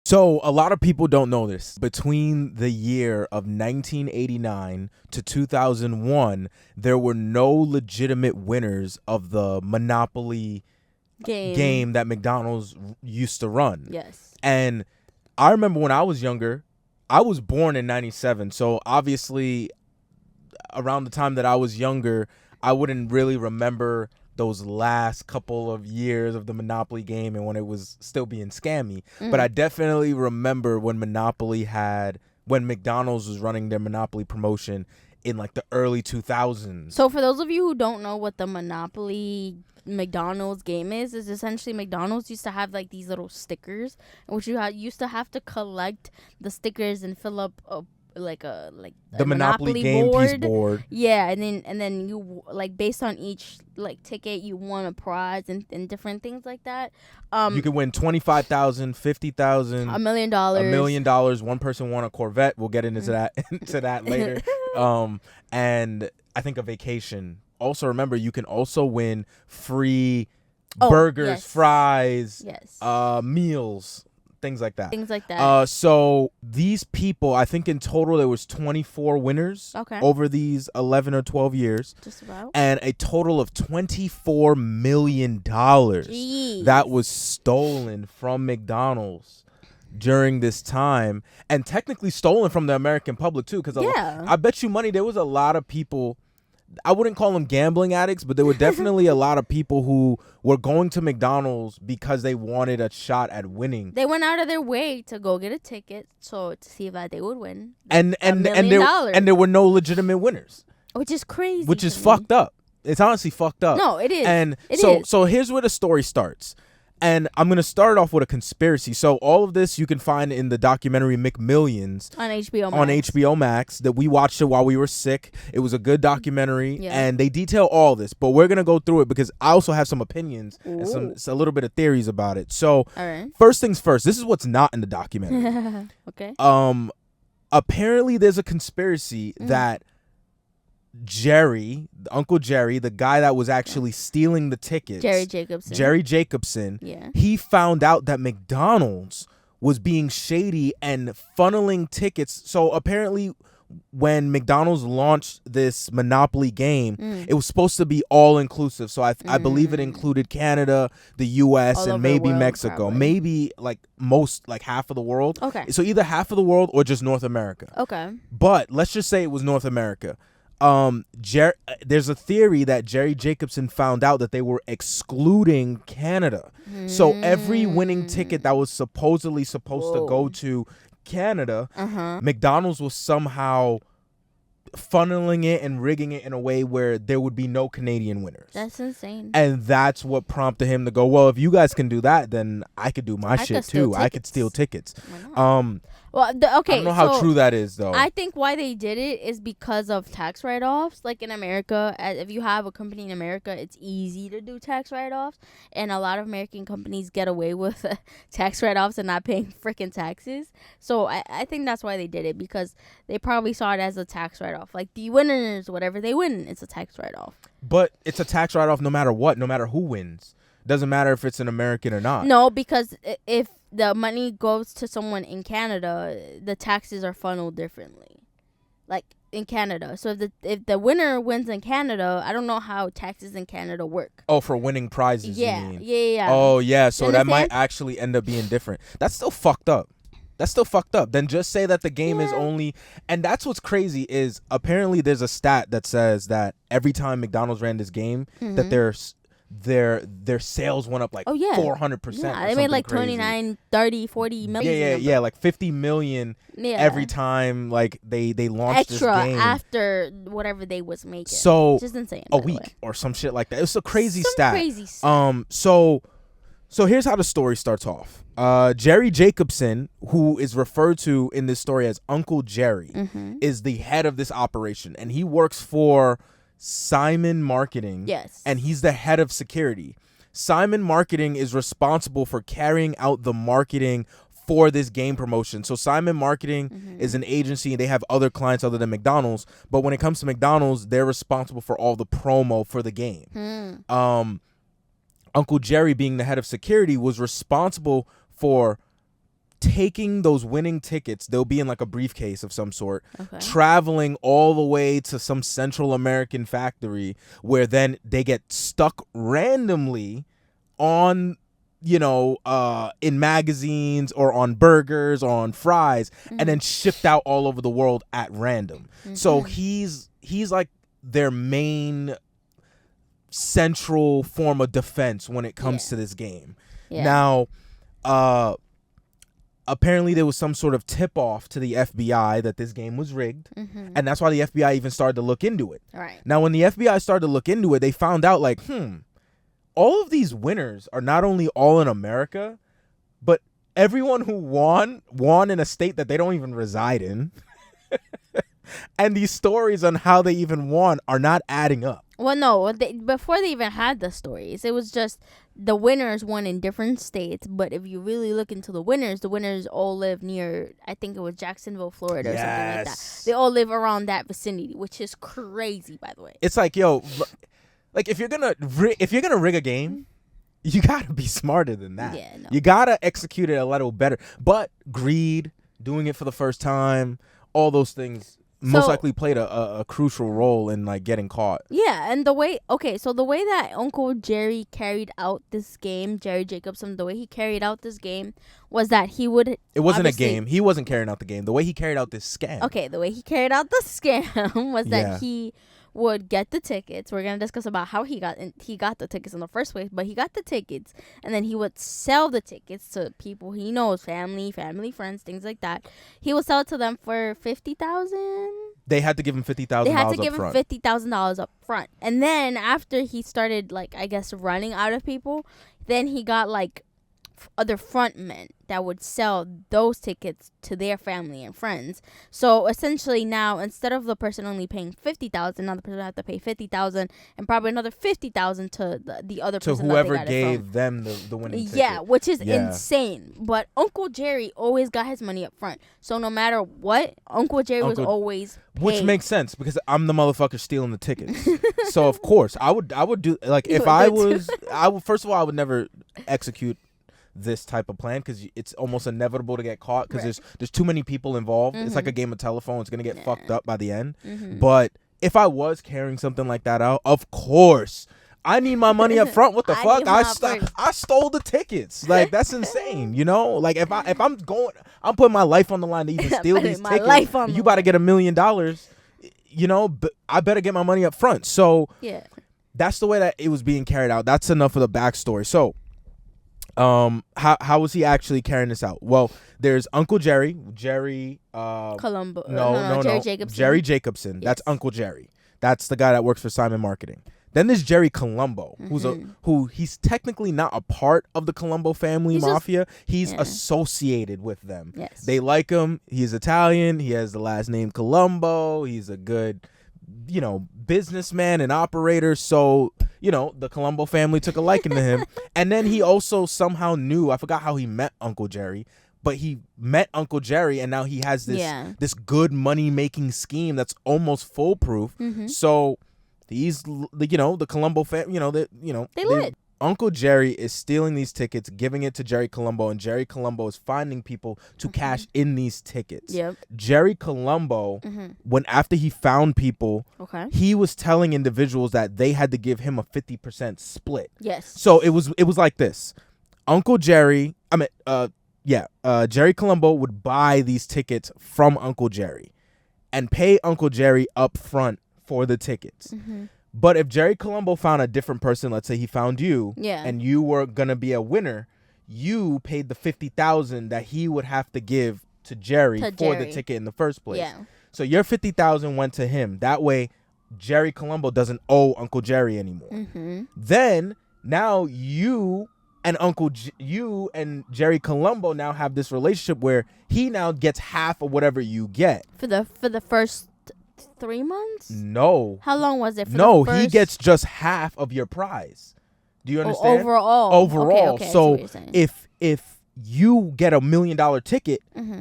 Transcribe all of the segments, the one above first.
So a lot of people don't know this. Between the year of 1989 to 2001, there were no legitimate winners of the Monopoly game that McDonald's used to run. Yes. And I remember when I was younger, I was born in 97. So obviously around the time that I was younger, I wouldn't really remember those last couple of years of the Monopoly game and when it was still being scammy. But I definitely remember when McDonald's was running their Monopoly promotion in like the early 2000s. So for those of you who don't know what the Monopoly McDonald's game is essentially McDonald's used to have like these little stickers, which you used to have to collect the stickers and fill up the Monopoly game board. piece board. Yeah, and then you like based on each like ticket you won a prize and different things like that. You could win $25,000, $50,000, $1 million. $1 million. One person won a Corvette. We'll get into that later. And I think a vacation. Also, remember you can also win free burgers, fries, meals. Things like that. So these people, I think in total there was 24 winners over these 11 or 12 years. Just about. And a total of $24 million that was stolen from McDonald's during this time. And technically stolen from the American public too. Because I bet you money there was a lot of people. I wouldn't call them gambling addicts, but there were definitely a lot of people who were going to McDonald's because they wanted a shot at winning. They went out of their way to go get a ticket to see if they would win. And there were no legitimate winners. Which is crazy. Which is fucked up. It's honestly fucked up. No, it is. And so here's where the story starts. And I'm going to start off with a conspiracy. So all of this you can find in the documentary McMillions on HBO Max. On HBO Max that we watched it while we were sick. It was a good documentary and they detail all this, but we're going to go through it because I also have some opinions and a little bit of theories about it. So first things first, this is what's not in the documentary. Okay. Apparently there's a conspiracy that Uncle Jerry, the guy that was actually stealing the tickets, Jerry Jacobson, he found out that McDonald's was being shady and funneling tickets. So apparently when McDonald's launched this Monopoly game, it was supposed to be all inclusive. So I believe it included Canada, the US, and maybe Mexico. Probably. Maybe like half of the world. Okay. So either half of the world or just North America. Okay. But let's just say it was North America. There's a theory that Jerry Jacobson found out that they were excluding Canada. So every winning ticket that was supposedly supposed to go to Canada, McDonald's was somehow funneling it and rigging it in a way where there would be no Canadian winners. That's insane. And that's what prompted him to go, well, if you guys can do that, then I could do my shit too. I could steal tickets. Well, I don't know how true that is, though. I think why they did it is because of tax write-offs. Like in America, if you have a company in America, it's easy to do tax write-offs. And a lot of American companies get away with tax write-offs and not paying freaking taxes. So I think that's why they did it, because they probably saw it as a tax write-off. Like the winners, whatever they win, it's a tax write-off. But it's a tax write-off no matter what, no matter who wins. Doesn't matter if it's an American or not. No, because if the money goes to someone in Canada, the taxes are funneled differently. Like in Canada. So if the winner wins in Canada, I don't know how taxes in Canada work. Oh, for winning prizes, you mean? Yeah. Oh, yeah. So that might actually end up being different. That's still fucked up. Then just say that the game is only, and that's what's crazy is apparently there's a stat that says that every time McDonald's ran this game, that their sales went up like 400%. Yeah, they made like 29, 30, 40 million. Yeah, like 50 million every time like they launched extra this game. After whatever they was making. So just insane. A week or some shit like that. It's a crazy stat. So here's how the story starts off. Jerry Jacobson, who is referred to in this story as Uncle Jerry, is the head of this operation, and he works for Simon Marketing. Yes. And he's the head of security. Simon Marketing is responsible for carrying out the marketing for this game promotion. So Simon Marketing is an agency, and they have other clients other than McDonald's. But when it comes to McDonald's, they're responsible for all the promo for the game. Uncle Jerry, being the head of security, was responsible for taking those winning tickets, they'll be in like a briefcase of some sort, traveling all the way to some Central American factory where then they get stuck randomly on, in magazines or on burgers or on fries, and then shipped out all over the world at random. So he's like their main central form of defense when it comes to this game. Now, apparently there was some sort of tip-off to the FBI that this game was rigged, and that's why the FBI even started to look into it. Right. Now, when the FBI started to look into it, they found out, like, all of these winners are not only all in America, but everyone who won in a state that they don't even reside in. And these stories on how they even won are not adding up. Well, no, before they even had the stories, it was just the winners won in different states. But if you really look into the winners all live near, I think it was Jacksonville, Florida, or something like that. They all live around that vicinity, which is crazy, by the way. It's like, like if you're gonna rig a game, you gotta be smarter than that. Yeah, no. You gotta execute it a little better. But greed, doing it for the first time, all those things most likely played a crucial role in like getting caught. Yeah, and the way that Uncle Jerry carried out this game, Jerry Jacobson, the way he carried out this game was that he would. It wasn't a game. He wasn't carrying out the game. The way he carried out this scam. Okay, the way he carried out the scam was that he would get the tickets. We're gonna discuss about how he got the tickets in the first place, but he got the tickets, and then he would sell the tickets to people he knows, family, friends, things like that. He would sell it to them for $50,000. They had to give him $50,000. They had to give him $50,000 up front, and then after he started, like, I guess, running out of people, then he got like other frontmen that would sell those tickets to their family and friends. So essentially now, instead of the person only paying $50,000, now the person have to pay $50,000 and probably another $50,000 to the other person. To whoever gave them the winning ticket. Yeah, which is insane. But Uncle Jerry always got his money up front. So no matter what, Uncle Jerry was always paid. Which makes sense because I'm the motherfucker stealing the tickets. So of course I would do, like, if I was, first of all, I would never execute this type of plan because it's almost inevitable to get caught because there's too many people involved. It's like a game of telephone. It's gonna get fucked up by the end. But if I was carrying something like that out, of course I need my money up front. What the fuck? I stole the tickets. Like, that's insane. Like if I'm putting my life on the line to even steal these tickets. You about to get $1 million. But I better get my money up front. So that's the way that it was being carried out. That's enough of the backstory. So how was he actually carrying this out? Well, there's Uncle Jerry Columbo. No, Jerry Jacobson. Jerry Jacobson. Yes. That's Uncle Jerry. That's the guy that works for Simon Marketing. Then there's Jerry Colombo, he's technically not a part of the Colombo family mafia. He's associated with them. Yes. They like him. He's Italian. He has the last name Colombo. He's a good, businessman and operator. So, the Colombo family took a liking to him. And then he also somehow knew, I forgot how he met Uncle Jerry, but he met Uncle Jerry, and now he has this good money-making scheme that's almost foolproof. So he's, the Colombo family, they lit. Uncle Jerry is stealing these tickets, giving it to Jerry Colombo, and Jerry Colombo is finding people to cash in these tickets. Yep. Jerry Colombo, after he found people, he was telling individuals that they had to give him a 50% split. Yes. So it was like this. Uncle Jerry, Jerry Colombo would buy these tickets from Uncle Jerry and pay Uncle Jerry up front for the tickets. But if Jerry Colombo found a different person, let's say he found you, and you were gonna be a winner, you paid the $50,000 that he would have to give to Jerry for the ticket in the first place. Yeah. So your $50,000 went to him. That way, Jerry Colombo doesn't owe Uncle Jerry anymore. Then now you and Jerry Colombo now have this relationship where he now gets half of whatever you get for the first 3 months. No. How long was it? He gets just half of your prize. Do you understand? Overall. Okay, so if you get $1 million ticket,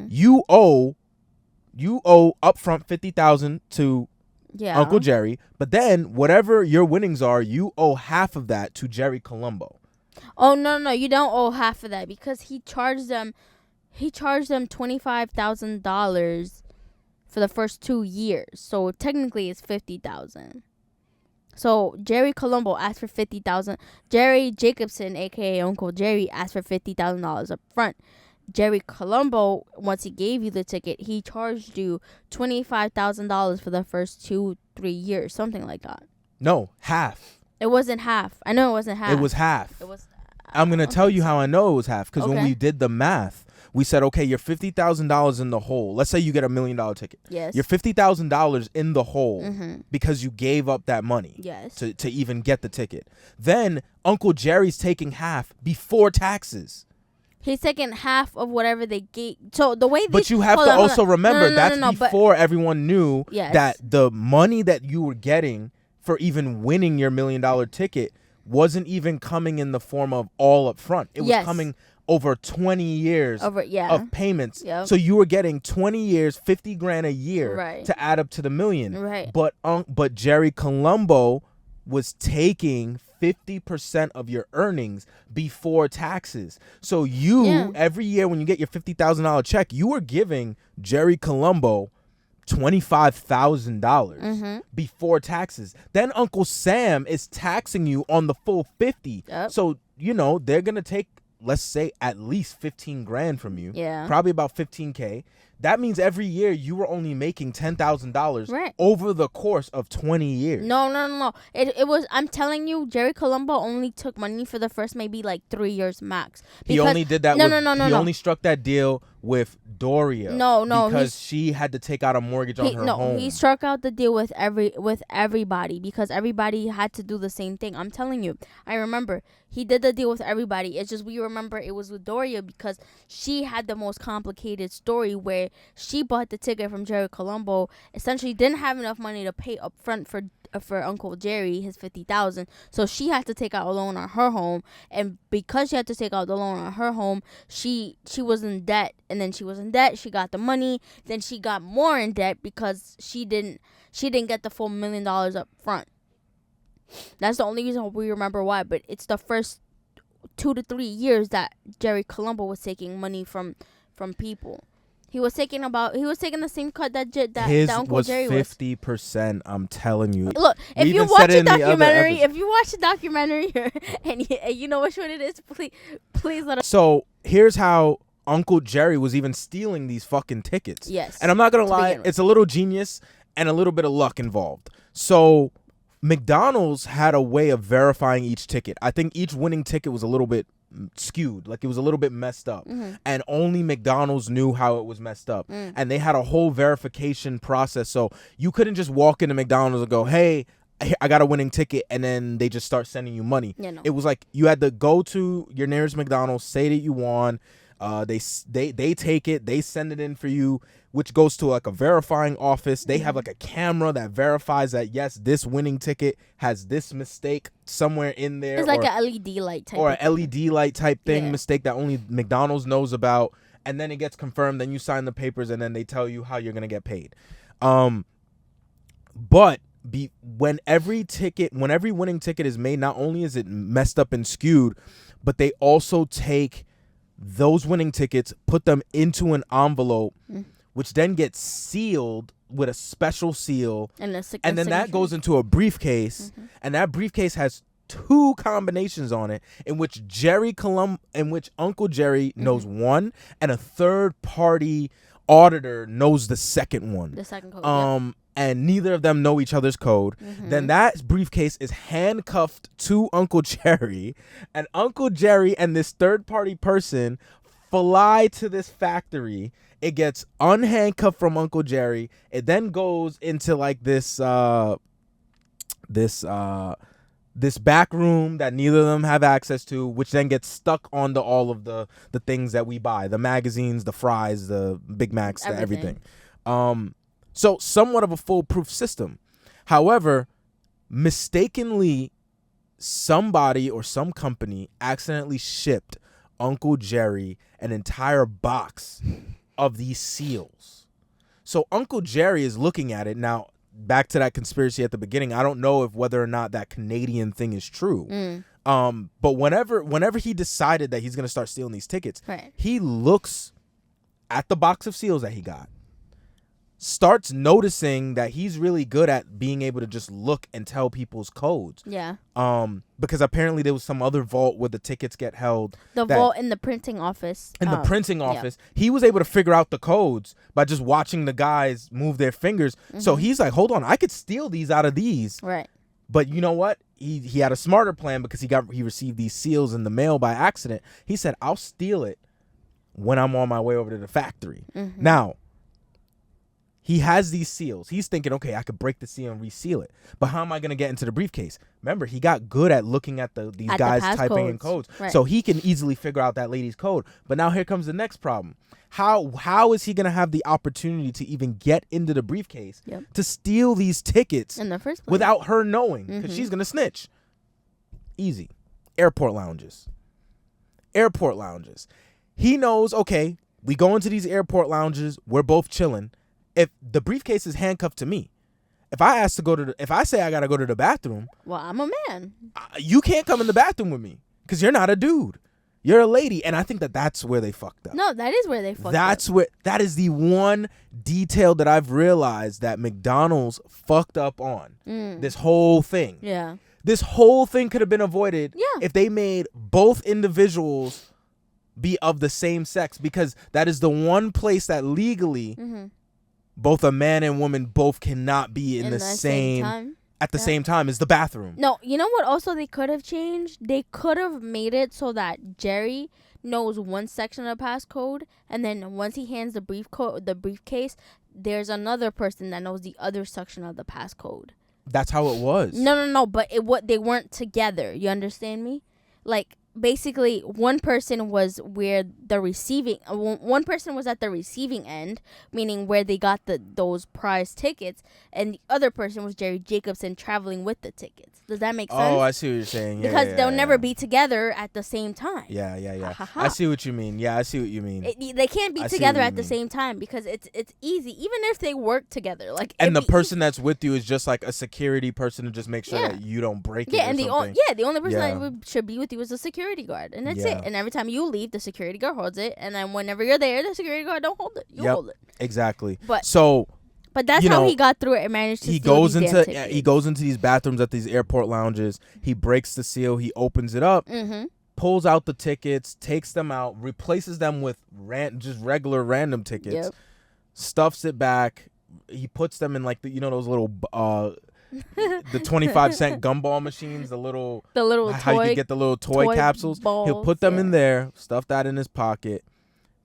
you owe upfront $50,000 to Uncle Jerry, but then whatever your winnings are, you owe half of that to Jerry Colombo. Oh no, you don't owe half of that because he charged them He charged them $25,000 for the first 2 years. So technically it's $50,000. So Jerry Colombo asked for $50,000. Jerry Jacobson, aka Uncle Jerry, asked for $50,000 up front. Jerry Colombo, once he gave you the ticket, he charged you $25,000 for the first 2-3 years, something like that. No, half. It wasn't half. I know it wasn't half. It was half. It was. I'm gonna tell you how I know it was half, because when we did the math, we said, okay, you're $50,000 in the hole. Let's say you get $1 million ticket. Yes. You're $50,000 in the hole because you gave up that money. Yes. To even get the ticket. Then Uncle Jerry's taking half before taxes. He's taking half of whatever they gave. So the way. But you have to also remember that's before everyone knew that the money that you were getting for even winning your $1 million ticket wasn't even coming in the form of all up front. It was coming over 20 years of payments. Yep. So you were getting 20 years, 50 grand a year to add up to the $1 million. Right. But Jerry Colombo was taking 50% of your earnings before taxes. So you every year when you get your $50,000 check, you were giving Jerry Colombo $25,000 before taxes. Then Uncle Sam is taxing you on the full 50. Yep. So, they're going to take, let's say, at least 15 grand from you. Yeah. Probably about 15K. That means every year you were only making $10,000 over the course of 20 years. No. It was, I'm telling you, Jerry Colombo only took money for the first maybe like 3 years max. He only did that. He only struck that deal with Doria. Because she had to take out a mortgage on her home. No, he struck out the deal with everybody because everybody had to do the same thing. I'm telling you. I remember he did the deal with everybody. It's just we remember it was with Doria because she had the most complicated story where she bought the ticket from Jerry Colombo, essentially didn't have enough money to pay up front for Uncle Jerry his $50,000, so she had to take out a loan on her home, and because she had to take out the loan on her home, she was in debt, and then she was in debt, she got the money, then she got more in debt because she didn't get the full $1 million up front. That's the only reason we remember why, but it's the first 2 to 3 years that Jerry Colombo was taking money from people. He was taking the same cut that Uncle Jerry was. 50%. I'm telling you. Look, if you watch a documentary, and you know which one it is, please let us. So here's how Uncle Jerry was even stealing these fucking tickets. Yes. And I'm not gonna lie, it's a little genius and a little bit of luck involved. So McDonald's had a way of verifying each ticket. I think each winning ticket was a little bit skewed, like it was a little bit messed up, and only McDonald's knew how it was messed up, and they had a whole verification process. So you couldn't just walk into McDonald's and go, "Hey, I got a winning ticket," and then they just start sending you money. Yeah, no. It was like you had to go to your nearest McDonald's, say that you won. They take it, they send it in for you, which goes to like a verifying office. They have like a camera that verifies that yes, this winning ticket has this mistake somewhere in there. It's like an LED light type. Or an LED light type thing, mistake that only McDonald's knows about, and then it gets confirmed. Then you sign the papers, and then they tell you how you're gonna get paid. But when every winning ticket is made, not only is it messed up and skewed, but they also take those winning tickets, put them into an envelope, which then gets sealed with a special seal, and then that goes into a briefcase, and that briefcase has 2 combinations on it, in which Uncle Jerry knows one, and a third party auditor knows the second one. The second code. And neither of them know each other's code. Then that briefcase is handcuffed to Uncle Jerry, and Uncle Jerry and this third-party person fly to this factory. It gets unhandcuffed from Uncle Jerry. It then goes into like this back room that neither of them have access to, which then gets stuck onto all of the things that we buy, the magazines, the fries, the Big Macs, everything. So somewhat of a foolproof system. However, mistakenly, somebody or some company accidentally shipped Uncle Jerry an entire box of these seals. So Uncle Jerry is looking at it. Now, back to that conspiracy at the beginning, I don't know whether or not that Canadian thing is true. But whenever he decided that he's going to start stealing these tickets, he looks at the box of seals that he got, starts noticing that he's really good at being able to just look and tell people's codes. Yeah. Because apparently there was some other vault where the tickets get held. The vault in the printing office. In the printing office. Yeah. He was able to figure out the codes by just watching the guys move their fingers. Mm-hmm. So he's like, hold on, I could steal these out of these. Right. But you know what? He had a smarter plan because he received these seals in the mail by accident. He said, I'll steal it when I'm on my way over to the factory. Mm-hmm. Now, he has these seals. He's thinking, okay, I could break the seal and reseal it. But how am I going to get into the briefcase? Remember, he got good at looking at these guys typing in codes. Right. So he can easily figure out that lady's code. But now here comes the next problem. How is he going to have the opportunity to even get into the briefcase to steal these tickets in the first place without her knowing? Because she's going to snitch. Easy. Airport lounges. He knows, okay, we go into these airport lounges. We're both chilling. If the briefcase is handcuffed to me, if I say I gotta go to the bathroom, well, I'm a man. You can't come in the bathroom with me because you're not a dude. You're a lady, and I think that's where they fucked up. No, that is where they fucked up. That is the one detail that I've realized that McDonald's fucked up on. This whole thing. Yeah. This whole thing could have been avoided if they made both individuals be of the same sex, because that is the one place that legally. Mm-hmm. Both a man and woman both cannot be in the same time. At the same time as the bathroom. No, you know what also they could have changed? They could have made it so that Jerry knows one section of the passcode, and then once he hands the briefcase, there's another person that knows the other section of the passcode. That's how it was. No, but they weren't together. You understand me? Like, basically, one person was where one person was at the receiving end, meaning where they got those prize tickets, and the other person was Jerry Jacobson traveling with the tickets. Does that make sense? Oh, I see what you're saying. Yeah, because they'll never be together at the same time. Yeah. I see what you mean. Yeah, I see what you mean. They can't be together at the same time because it's easy, even if they work together. Like, and the person that's with you is just like a security person to just make sure that you don't break it. Yeah, and the only person that should be with you is a security guard, and that's it. And every time you leave, the security guard holds it, and then whenever you're there, the security guard don't hold it. You hold it. Exactly. But that's how he got through it and managed to steal these damn tickets. He goes into these bathrooms at these airport lounges. He breaks the seal. He opens it up, pulls out the tickets, takes them out, replaces them with just regular random tickets, stuffs it back. He puts them in like those little the 25-cent gumball machines, the little how you can get the little toy capsules. Balls, he'll put them in there, stuff that in his pocket,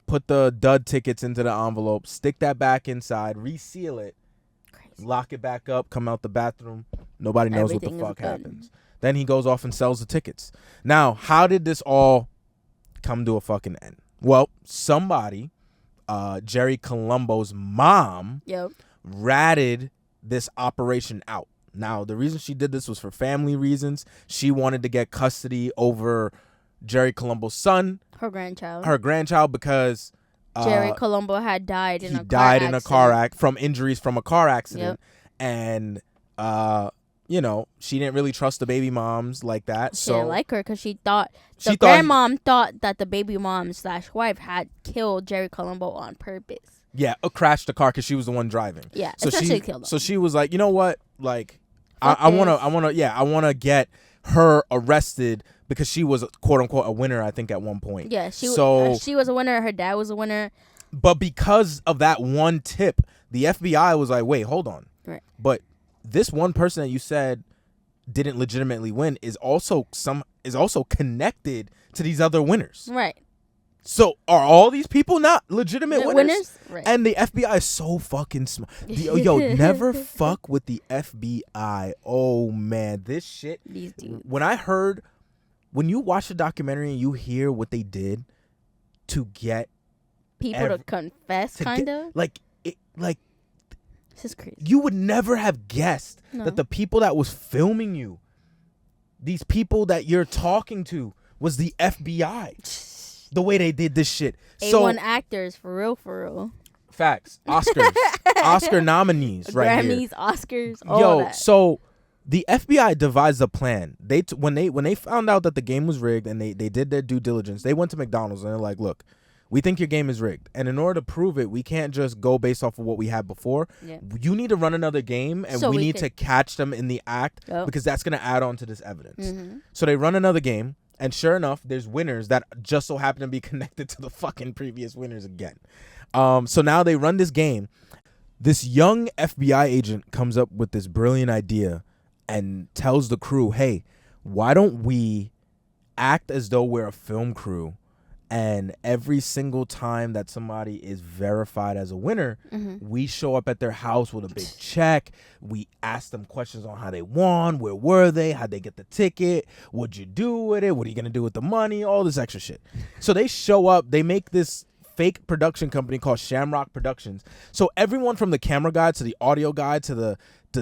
put the dud tickets into the envelope, stick that back inside, reseal it, lock it back up, come out the bathroom. Nobody knows what the fuck happens. Then he goes off and sells the tickets. Now, how did this all come to a fucking end? Well, somebody, Jerry Colombo's mom, ratted this operation out. Now, the reason she did this was for family reasons. She wanted to get custody over Jerry Colombo's son. Her grandchild, because Jerry Colombo had died in a car accident from injuries from a car accident. And she didn't really trust the baby moms like that. She didn't like her because she thought grandmom thought that the baby mom / wife had killed Jerry Colombo on purpose. Yeah, crashed the car because she was the one driving. Yeah, so she killed him. So she was like, you know what? Like, I want to get her arrested because she was quote unquote a winner. I think at one point. Yeah, she was a winner. Her dad was a winner. But because of that one tip, the FBI was like, wait, hold on. Right. But this one person that you said didn't legitimately win is also connected to these other winners. Right. So are all these people not legitimate winners? Right. And the FBI is so fucking smart. Yo, never fuck with the FBI. Oh man, this shit. These dudes. When you watch the documentary and you hear what they did to get people to confess, kind of like. This is crazy. You would never have guessed that the people that was filming you, these people that you're talking to, was the FBI. The way they did this shit. A1 actors, for real. Facts. Oscars. Oscar nominees right Grammys, here. Oscars, all that. So the FBI devised a plan. When they found out that the game was rigged and they did their due diligence, they went to McDonald's and they're like, look, we think your game is rigged. And in order to prove it, we can't just go based off of what we had before. Yeah. You need to run another game, and we need to catch them in the act because that's going to add on to this evidence. Mm-hmm. So they run another game, and sure enough, there's winners that just so happen to be connected to the fucking previous winners again. So now they run this game. This young FBI agent comes up with this brilliant idea and tells the crew, hey, why don't we act as though we're a film crew, and every single time that somebody is verified as a winner, we show up at their house with a big check. We ask them questions on how they won, where were they, how'd they get the ticket, what'd you do with it, what are you going to do with the money, all this extra shit. So they show up, they make this fake production company called Shamrock Productions. So everyone from the camera guy to the audio guy to the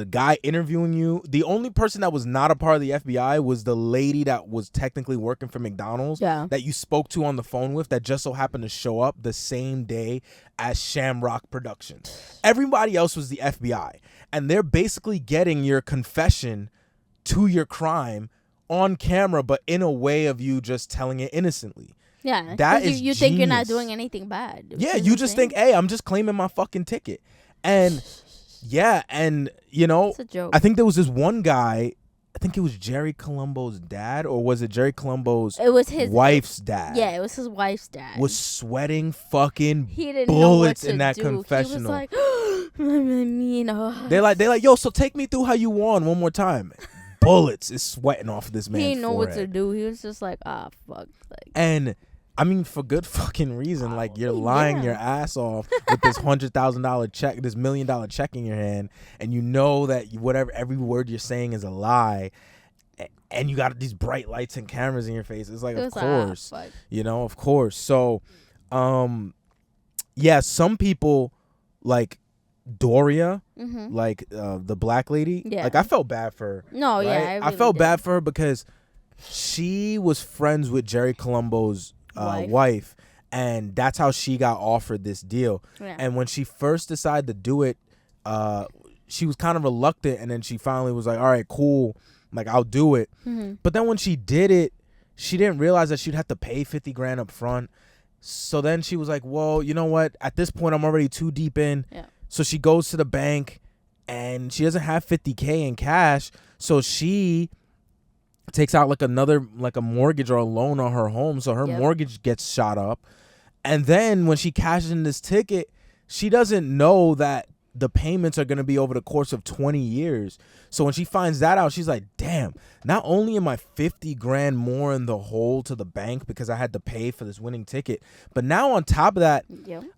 guy interviewing you, the only person that was not a part of the FBI was the lady that was technically working for McDonald's that you spoke to on the phone with, that just so happened to show up the same day as Shamrock Productions. Everybody else was the FBI, and they're basically getting your confession to your crime on camera, but in a way of you just telling it innocently. Yeah, that is you think you're not doing anything bad. Yeah, you just think, hey, I'm just claiming my fucking ticket. And yeah, and you know, I think there was this one guy, I think it was Jerry Colombo's dad, or was it Jerry Colombo's wife's dad? Yeah, it was his wife's dad. Was sweating fucking bullets in that confessional. He was like, They're like, yo, so take me through how you won one more time. Bullets is sweating off this man's He didn't know forehead. what to do. He was just like, fuck. Like, and I mean, for good fucking reason. Like, you're lying your ass off with this $100,000 check, this $1 million check in your hand, and you know that every word you're saying is a lie, and you got these bright lights and cameras in your face. It's like, of course, of course. So, yeah, some people like Doria, like the black lady. Yeah. Like, I felt bad for her. No, right? Yeah, I felt bad for her because she was friends with Jerry Colombo's wife, and that's how she got offered this deal. Yeah. And when she first decided to do it, she was kind of reluctant, and then she finally was like, all right, cool, like, I'll do it. But then when she did it, she didn't realize that she'd have to pay $50,000 up front. So then she was like, well, you know what, at this point I'm already too deep in. So she goes to the bank, and she doesn't have $50,000 in cash, so she takes out like a mortgage or a loan on her home, so her mortgage gets shot up. And then when she cashes in this ticket, she doesn't know that the payments are going to be over the course of 20 years. So when she finds that out, she's like, damn, not only am I $50,000 more in the hole to the bank because I had to pay for this winning ticket, but now on top of that,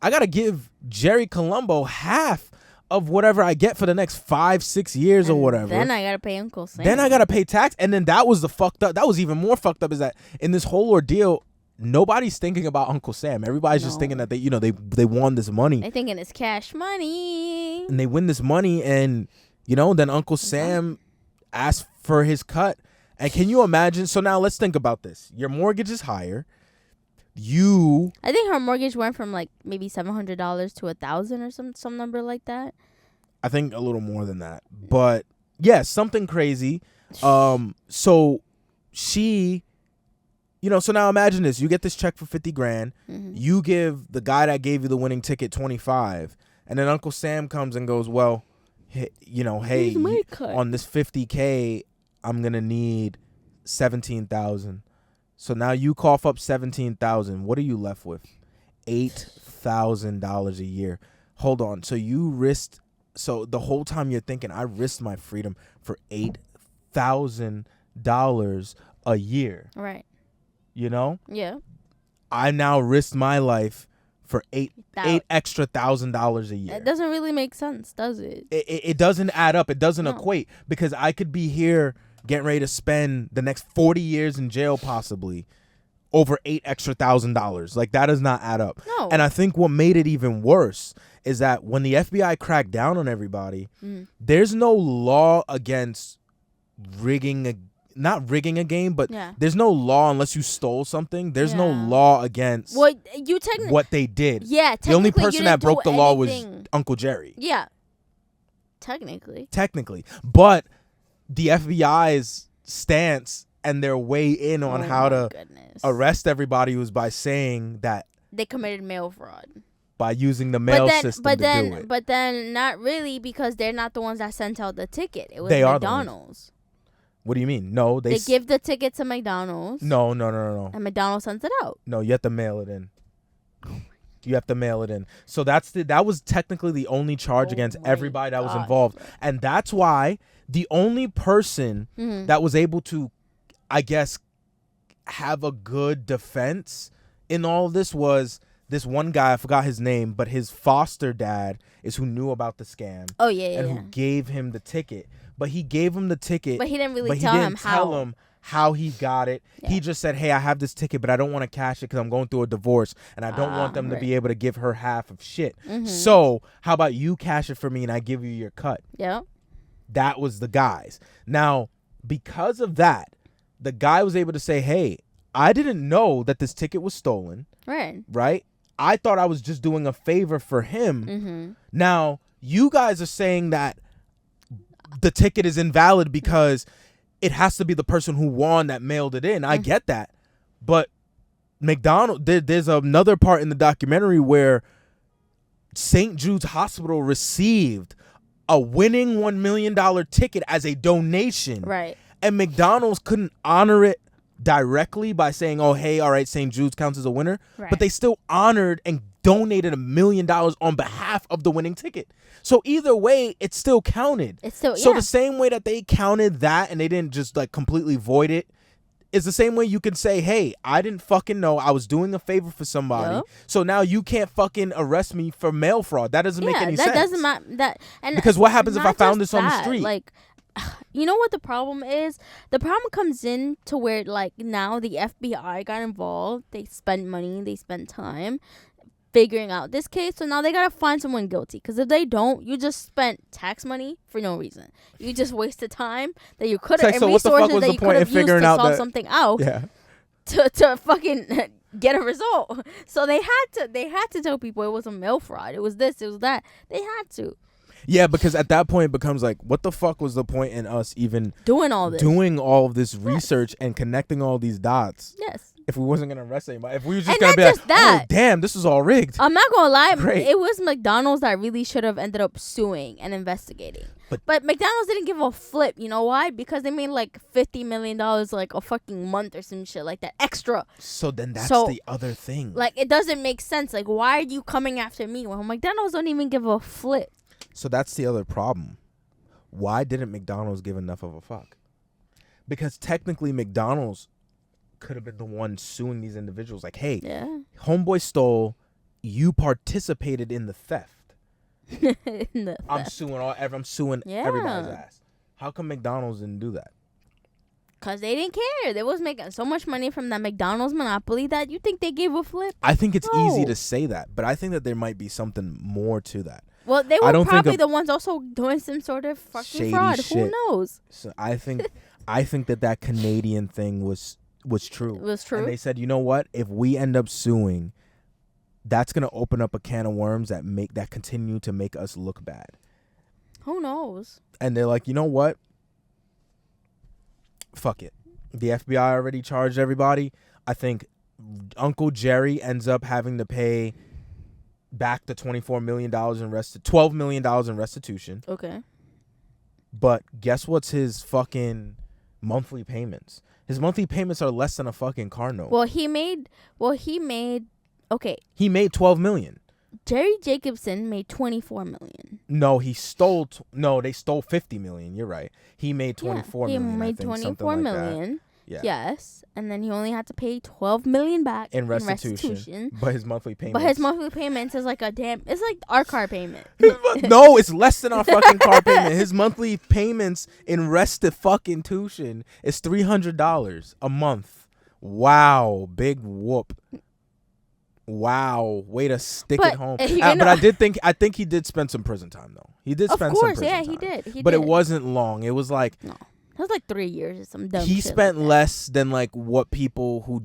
I got to give Jerry Colombo half of whatever I get for the next 5-6 years or whatever. Then I gotta pay Uncle Sam. Then I gotta pay tax. And then that was the fucked up. That was even more fucked up, is that in this whole ordeal, nobody's thinking about Uncle Sam. Everybody's just thinking that they won this money. They're thinking it's cash money. And they win this money, and then Uncle Sam asks for his cut. And can you imagine? So now let's think about this. Your mortgage is higher. I think her mortgage went from like maybe $700 to $1,000 or some number like that. I think a little more than that, but yeah, something crazy. So she, so now imagine this: you get this check for $50,000. You give the guy that gave you the winning ticket $25,000, and then Uncle Sam comes and goes, well, hey, on this $50,000, I'm gonna need $17,000. So now you cough up $17,000. What are you left with? $8,000 a year. Hold on. So so the whole time you're thinking, I risked my freedom for $8,000 a year. Right. Yeah. I now risked my life for eight extra $1,000 a year. It doesn't really make sense, does it? It doesn't add up. It doesn't equate, because I could be here getting ready to spend the next 40 years in jail possibly over $8 extra $1,000. Like, that does not add up. No. And I think what made it even worse is that when the FBI cracked down on everybody, there's no law against not rigging a game, but there's no law unless you stole something. There's no law against what they did. Yeah, the only person that broke the law was Uncle Jerry. Yeah, technically. But the FBI's stance and their way in on how to arrest everybody was by saying that they committed mail fraud. By using the mail system to do it. But then not really, because they're not the ones that sent out the ticket. It was they McDonald's. What do you mean? No, they give the ticket to McDonald's. No. And McDonald's sends it out. No, you have to mail it in. You have to mail it in. So that was technically the only charge against everybody that was involved. And that's why the only person that was able to, I guess, have a good defense in all of this was this one guy. I forgot his name, but his foster dad is who knew about the scam. Oh, yeah. And who gave him the ticket. But he gave him the ticket. But he didn't really tell him how he got it. Yeah. He just said, hey, I have this ticket, but I don't want to cash it because I'm going through a divorce and I don't want them to be able to give her half of shit. So how about you cash it for me and I give you your cut? Yeah. That was the guys. Now, because of that, the guy was able to say, hey, I didn't know that this ticket was stolen. Right? I thought I was just doing a favor for him. Now, you guys are saying that the ticket is invalid because it has to be the person who won that mailed it in. I get that. But McDonald's, there's another part in the documentary where St. Jude's Hospital received a winning $1 million ticket as a donation. Right. And McDonald's couldn't honor it directly by saying, oh, hey, all right, St. Jude's counts as a winner. Right. But they still honored and donated $1 million on behalf of the winning ticket. So either way, it still counted. So the same way that they counted that and they didn't just like completely void it is the same way you can say, hey, I didn't fucking know. I was doing a favor for somebody. Yep. So now you can't fucking arrest me for mail fraud. That doesn't make any sense. That doesn't matter. Because what happens if I found this on the street? Like, you know what the problem is? The problem comes in to where like now the FBI got involved. They spent money. They spent time figuring out this case. So now they got to find someone guilty. Because if they don't, you just spent tax money for no reason. You just wasted time that you could have, and resources that you could have used to solve something out to fucking get a result. So they had to tell people it was a mail fraud. It was this, it was that. They had to. Yeah, because at that point it becomes like, what the fuck was the point in us even doing all of this research and connecting all these dots? Yes. If we wasn't gonna arrest anybody, if we were just gonna be like, oh damn, this is all rigged. I'm not gonna lie, it was McDonald's that really should have ended up suing and investigating. But McDonald's didn't give a flip. You know why? Because they made like $50 million like a fucking month or some shit like that extra. So then that's the other thing. Like, it doesn't make sense. Like, why are you coming after me? Well, McDonald's don't even give a flip. So that's the other problem. Why didn't McDonald's give enough of a fuck? Because technically McDonald's could have been the one suing these individuals. Like, hey, homeboy stole. You participated in the theft. I'm suing everybody's ass. How come McDonald's didn't do that? Because they didn't care. They was making so much money from that McDonald's monopoly that you think they gave a flip? I think it's easy to say that, but I think that there might be something more to that. Well, they were probably the ones also doing some sort of fucking fraud. Shit. Who knows? So I think that Canadian thing was true. It was true. And they said, you know what? If we end up suing, that's gonna open up a can of worms that continue to make us look bad. Who knows? And they're like, you know what? Fuck it. The FBI already charged everybody. I think Uncle Jerry ends up having to pay back the $24 million $12 million in restitution. Okay. But guess what's his fucking monthly payments? His monthly payments are less than a fucking car note. He made okay. He made $12 million. Jerry Jacobson made $24 million. No, they stole $50 million. You're right. He made $24 million. He made $24 million. Yeah. Yes, and then he only had to pay $12 million back in restitution. But his monthly payments. is like it's like our car payment. No, it's less than our fucking car payment. His monthly payments in restitution is $300 a month. Wow, big whoop. Wow, way to stick it home. But I think he did spend some prison time though. He did spend some prison time. He did. It wasn't long. It was like It was like 3 years or some dumb shit. He spent like less than like what people who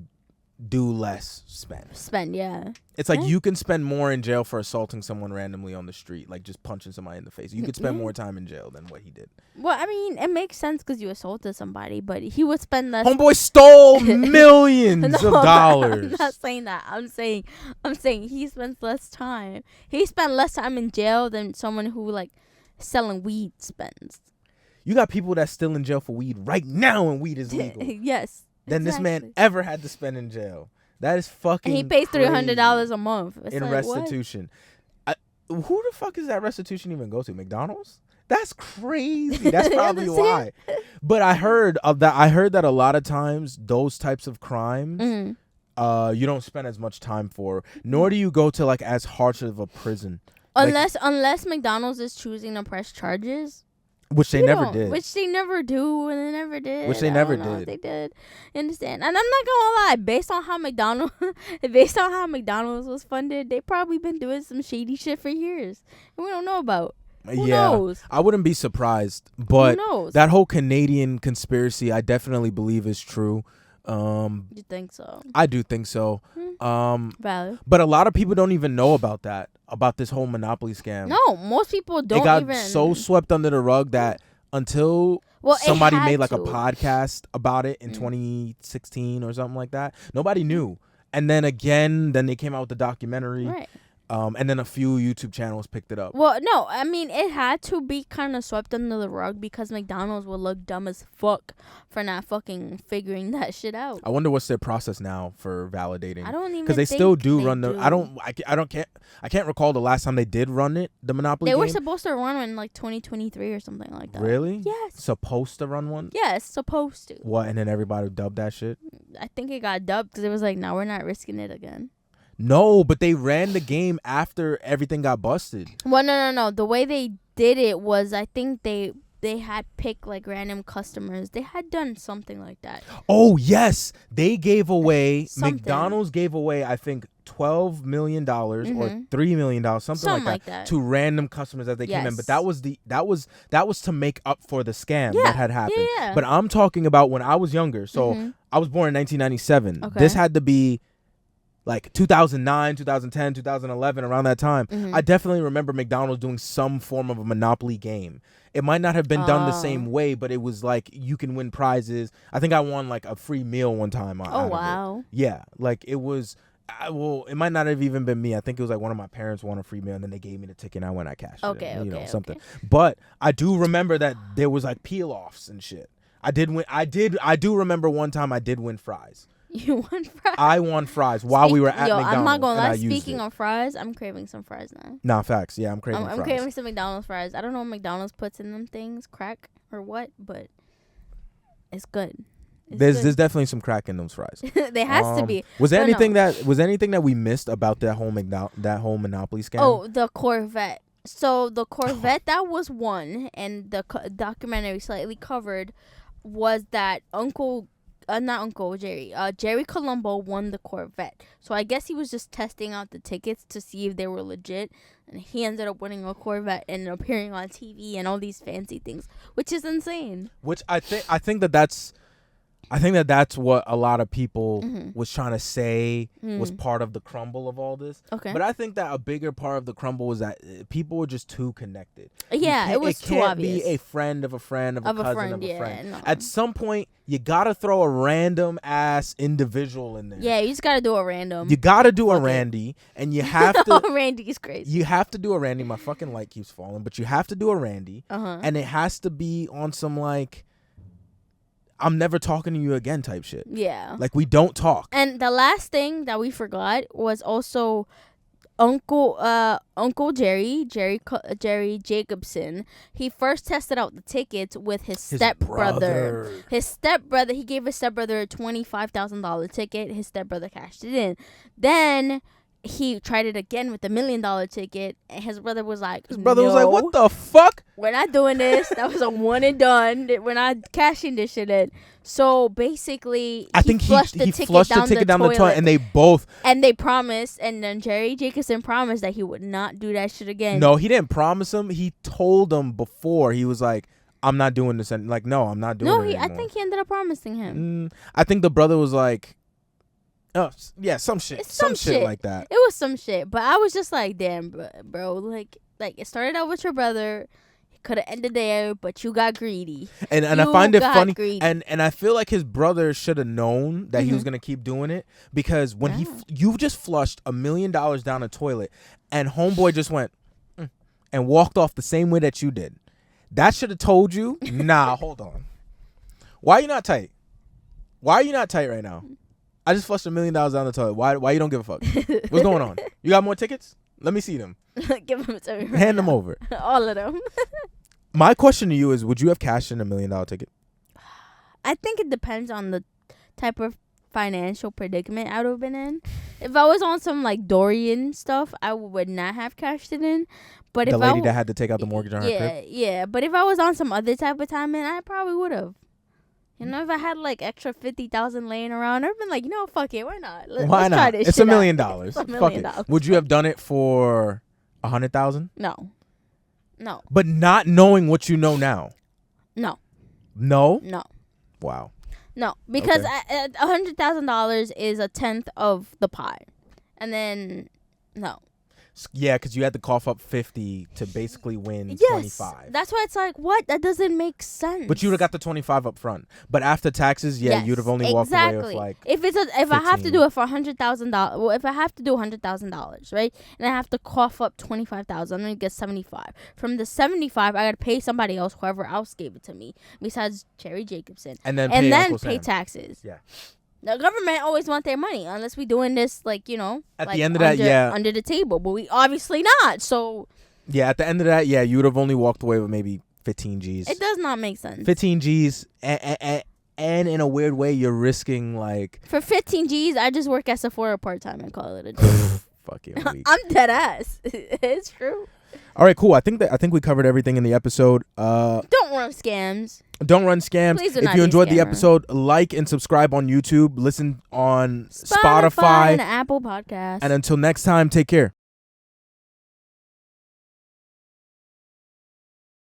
do less spend. Yeah. It's like you can spend more in jail for assaulting someone randomly on the street, like just punching somebody in the face. You could spend more time in jail than what he did. Well, I mean, it makes sense because you assaulted somebody, but he would spend less. Homeboy stole millions of dollars. I'm not saying that. I'm saying he spends less time. He spent less time in jail than someone who like selling weed spends. You got people that's still in jail for weed right now, and weed is legal. Yes. Than this man ever had to spend in jail. That is fucking. And he pays $300 a month in like, restitution. Who the fuck is that restitution even go to? McDonald's? That's crazy. That's probably why. But I heard that a lot of times those types of crimes, you don't spend as much time for, nor do you go to like as harsh of a prison. Unless McDonald's is choosing to press charges. Which they never did. Which they never do, and they never did. Which they never did. They did. You understand? And I'm not gonna lie. Based on how McDonald's was funded, they probably been doing some shady shit for years, and we don't know about. Who knows? I wouldn't be surprised. But that whole Canadian conspiracy, I definitely believe is true. You think so? I do think so. Valid. But a lot of people don't even know about this whole Monopoly scam. No, most people don't. It got so swept under the rug that until somebody made like a podcast about it in 2016 or something like that, nobody knew. And then they came out with the documentary. Right. And then a few YouTube channels picked it up. Well, no, I mean, it had to be kind of swept under the rug because McDonald's would look dumb as fuck for not fucking figuring that shit out. I wonder what's their process now for validating. I don't even because they still do run the. I can't recall the last time they did run it. The Monopoly. They game. were supposed to run one in like 2023 or something like that. Really? Yes. Supposed to run one? Yes, supposed to. What? And then everybody dubbed that shit. I think it got dubbed because it was like, no, we're not risking it again. No, but they ran the game after everything got busted. Well, no. The way they did it was, I think they had picked like random customers. They had done something like that. Oh, yes. They gave away, McDonald's gave away, I think, $12 million or $3 million, something like that, to random customers as they came in. But that was to make up for the scam that had happened. Yeah. But I'm talking about when I was younger. So I was born in 1997. Okay. This had to be like 2009, 2010, 2011, around that time. I definitely remember McDonald's doing some form of a Monopoly game. It might not have been done the same way, but it was like you can win prizes. I think I won like a free meal one time. Oh, wow. Yeah, like it was, it might not have even been me. I think it was like one of my parents won a free meal and then they gave me the ticket and I went, I cashed it. Something. But I do remember that there was like peel-offs and shit. I do remember one time I did win fries. You won fries? I won fries while we were at McDonald's. I'm not gonna lie. Speaking of fries, I'm craving some fries now. Nah, facts. Yeah, I'm craving fries. I'm craving some McDonald's fries. I don't know what McDonald's puts in them things, crack or what, but it's good. There's definitely some crack in those fries. There has to be. Was there anything that we missed about that whole Monopoly scam? Oh, the Corvette. So the Corvette that was one, and the documentary slightly covered, was that Jerry Colombo won the Corvette. So I guess he was just testing out the tickets to see if they were legit. And he ended up winning a Corvette and appearing on TV and all these fancy things, which is insane. Which I think that's what a lot of people was trying to say was part of the crumble of all this. Okay. But I think that a bigger part of the crumble was that people were just too connected. Yeah, it was too obvious. It can't be a friend of a friend of a cousin of a friend. No. At some point, you got to throw a random ass individual in there. Yeah, you just got to do a random. You got to do a Randy, and you have to. Randy's crazy. You have to do a Randy. My fucking light keeps falling, but you have to do a Randy. And it has to be on some like, I'm never talking to you again type shit. Yeah. Like, we don't talk. And the last thing that we forgot was also Uncle Jerry Jacobson. He first tested out the tickets with his stepbrother. His stepbrother, he gave his stepbrother a $25,000 ticket. His stepbrother cashed it in. Then he tried it again with $1 million ticket, and his brother was like, what the fuck? We're not doing this. That was a one and done. We're not cashing this shit in. So basically, I think he flushed the ticket down the toilet, and they promised, and then Jerry Jacobson promised that he would not do that shit again. No, he didn't promise him. He told him before. He was like, I'm not doing this. And like, no, I'm not doing it anymore. I think he ended up promising him. I think the brother was like, Yeah, some shit. Some shit like that. It was some shit. But I was just like, damn, bro. Like it started out with your brother. It could have ended there, but you got greedy. And I find it funny. Greedy. And I feel like his brother should have known that he was going to keep doing it. Because when you just flushed $1 million down a toilet and homeboy just went and walked off the same way that you did. That should have told you, nah, hold on. Why are you not tight? Why are you not tight right now? I just flushed $1 million down the toilet. Why you don't give a fuck? What's going on? You got more tickets? Let me see them. Give them to me. Hand them over. All of them. My question to you is, would you have cashed in $1 million ticket? I think it depends on the type of financial predicament I would have been in. If I was on some like Dorian stuff, I would not have cashed it in. But the lady that had to take out the mortgage on her crib? Yeah. But if I was on some other type of timing, I probably would have. You know, if I had like extra 50,000 laying around, I'd been like, you know, fuck it, why not? Let's not? Try this it's $1 million. Fuck it. Would you have done it for 100,000? No. But not knowing what you know now. No. Wow. No, because $100,000 is a tenth of the pie, and then no. Yeah, because you had to cough up 50 to basically win 25. That's why it's like, what? That doesn't make sense. But you would have got the 25 up front. But after taxes, you'd have only walked away with like if I have to do it for $100,000, well, if I have to do $100,000, right, and I have to cough up 25,000, I'm gonna get 75. From the 75, I gotta pay somebody else, whoever else gave it to me, besides Jerry Jacobson, and then pay taxes. Yeah. The government always want their money unless we doing this like, you know, at like the end of that, under the table, but we obviously not. So yeah, at the end of that, you would have only walked away with maybe 15 G's. It does not make sense. 15 G's and in a weird way you're risking like for 15 G's, I just work at Sephora part-time and call it a job. Fucking I'm dead ass. It's true. All right, cool. I think we covered everything in the episode. Don't run scams. Don't run scams. Please do if you enjoyed the episode, like and subscribe on YouTube. Listen on Spotify and Apple Podcasts. And until next time, take care.